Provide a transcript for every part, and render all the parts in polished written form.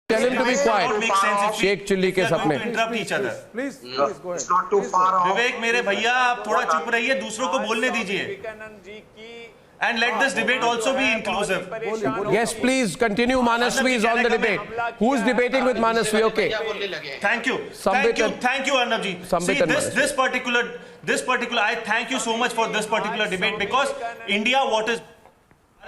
Tell him to be quiet. Sheikh Chilli के सपने. Interrupt each other. Please go ahead. It's not too far off. विवेक मेरे भैया आप थोड़ा चुप रहिए, दूसरों को बोलने दीजिए. And let this debate also be inclusive. Yes, please continue. Manasvi is on the debate. Who's debating with Manasvi? Okay. Thank you. Thank you, Arnabji. See, this particular, I thank you so much for this particular debate because India, what is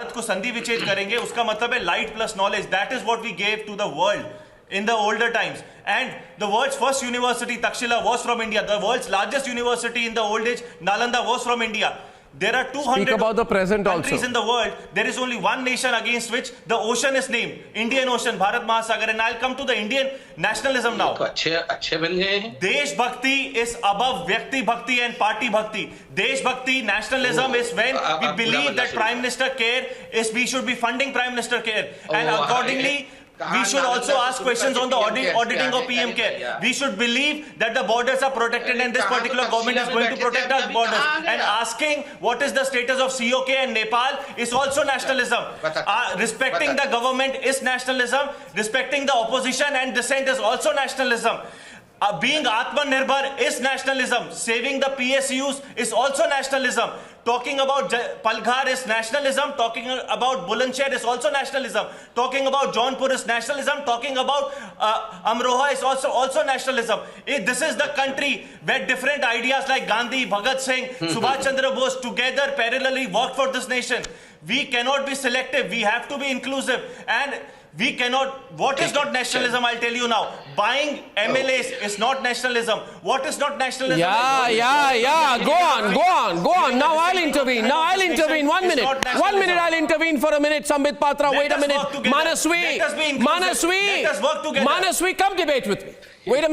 Bharat को संधि विच्छेद करेंगे, उसका मतलब है light plus knowledge. That is what we gave to the world in the older times. And the world's first university, Takshila, was from India. The world's largest university in the old age, Nalanda, was from India. There are 200 Speak about the present countries also. in the world. There is only one nation against which the ocean is named, Indian Ocean, Bharat Mahasagar. And I'll come to the Indian nationalism now. अच्छे बन गए हैं. Desh Bhakti is above Vyakti Bhakti and Party Bhakti. Desh Bhakti, nationalism is when we believe that Prime Minister care is, we should be funding Prime Minister care. And accordingly, we should also ask questions on the auditing of PM care. We should believe that the borders are protected and this particular government is going to protect our borders. And asking what is the status of COK and Nepal is also nationalism. Respecting the government is nationalism. Respecting the opposition and dissent is also nationalism. Being Atmanirbhar is nationalism. Saving the PSUs is also nationalism. Talking about Palghar is nationalism. Talking about Bulandshahr is also nationalism. Talking about Jaunpur is nationalism. Talking about Amroha is also nationalism. This is the country where different ideas like Gandhi, Bhagat Singh, Subhash Chandra Bose together parallelly worked for this nation. We cannot be selective. We have to be inclusive. And we cannot, what is not nationalism, I'll tell you now. Buying MLAs is not nationalism. What is not nationalism? Yeah. Go on. Now I'll intervene. 1 minute. 1 minute, I'll intervene for a minute. Sambit Patra, wait a minute. Manasvi, come debate with me. Wait a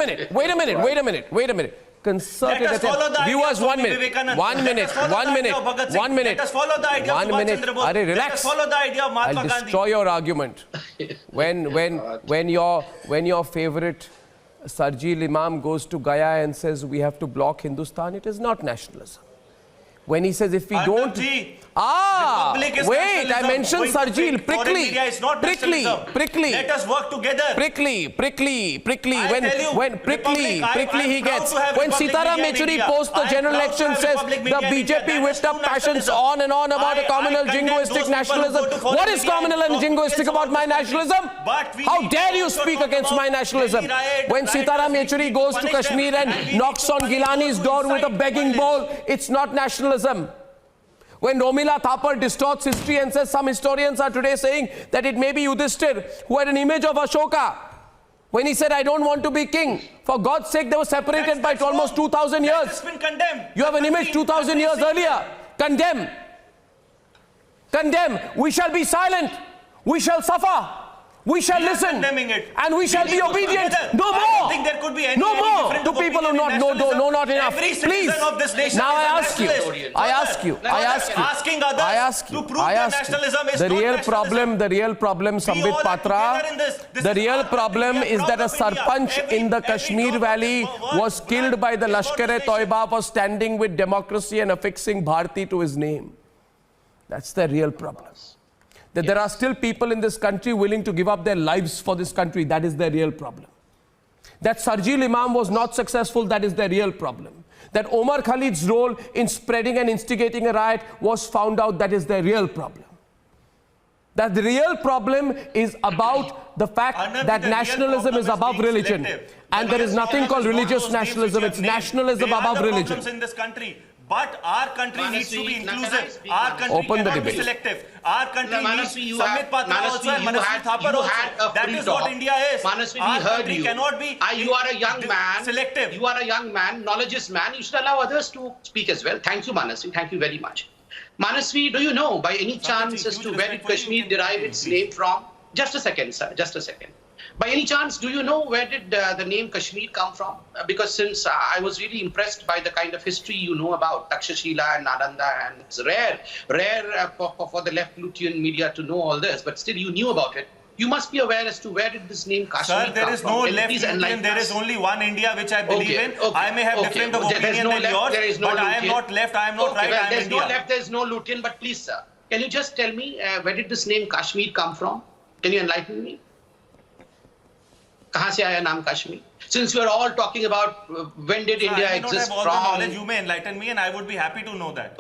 minute. Concerted attempt. Viewers, 1 minute. 1 minute. Let us follow the idea of Subhash Chandra Bose. Relax. Let us follow the idea of Mahatma I'll Gandhi. destroy your argument. When your favorite Sarjeel Imam goes to Gaya and says we have to block Hindustan, it is not nationalism. When he says if we don't... wait, I mentioned Sarjeel, prickly. Let us work together. Prickly. When prickly he gets. When Sitaram Yechuri post the general election says the BJP whipped up passions on and on about a communal jingoistic nationalism. What is communal and jingoistic about my nationalism? How dare you speak against my nationalism? When Sitaram Yechuri goes to Kashmir and knocks on Gilani's door with a begging bowl, it's not nationalism. When Romila Thapar distorts history and says some historians are today saying that it may be Yudhishthir who had an image of Ashoka. When he said, I don't want to be king. For God's sake, they were separated by almost 2,000 years. That's been condemned. You have an image 2,000 years earlier. Condemn. We shall be silent. We shall suffer. We shall listen, and we shall be obedient. No more. I don't think there could be any to people who not enough. Please. Now I ask you. Asking others to prove that nationalism is the real problem, Sambit Patra. The real problem is that a Sarpanch in the Kashmir Valley was killed by the Lashkar-e-Toiba for standing with democracy and affixing Bharti to his name. That's the real problem. That there are still people in this country willing to give up their lives for this country. That is the real problem. That Sarjeel Imam was not successful. That is the real problem. That Omar Khalid's role in spreading and instigating a riot was found out. That is the real problem. That the real problem is about the fact that nationalism is above religion. And there is nothing called religious nationalism. It's nationalism above religion. In this country. But our country needs to be inclusive. Our country cannot be selective. Our country needs Sambit Patra also and Manasvi Thapar also. That is what India is. Manasvi, our we heard country you. Cannot be You are a young man. Selective. You are a young man, knowledgeous man. You should allow others to speak as well. Thank you, Manasvi. Thank you very much. Manasvi, do you know by any chance as to where did Kashmir derive its name from? Just a second, sir. Just a second. By any chance, do you know where did the name Kashmir come from? Because since I was really impressed by the kind of history you know about Takshashila and Nalanda, and it's rare for the left Lutean media to know all this, but still you knew about it. You must be aware as to where did this name Kashmir come from. Sir, there is no left Lutean, there is only one India which I believe in. I may have different opinion than yours, but I am not left, I am not right, I am India. There's no left, there's no Lutean, but please, sir, can you just tell me where did this name Kashmir come from? Can you enlighten me? कहाँ से आया नाम Kashmir? Since we are all talking about when did India I may not exist have all the knowledge. from. You may enlighten me, and I would be happy to know that.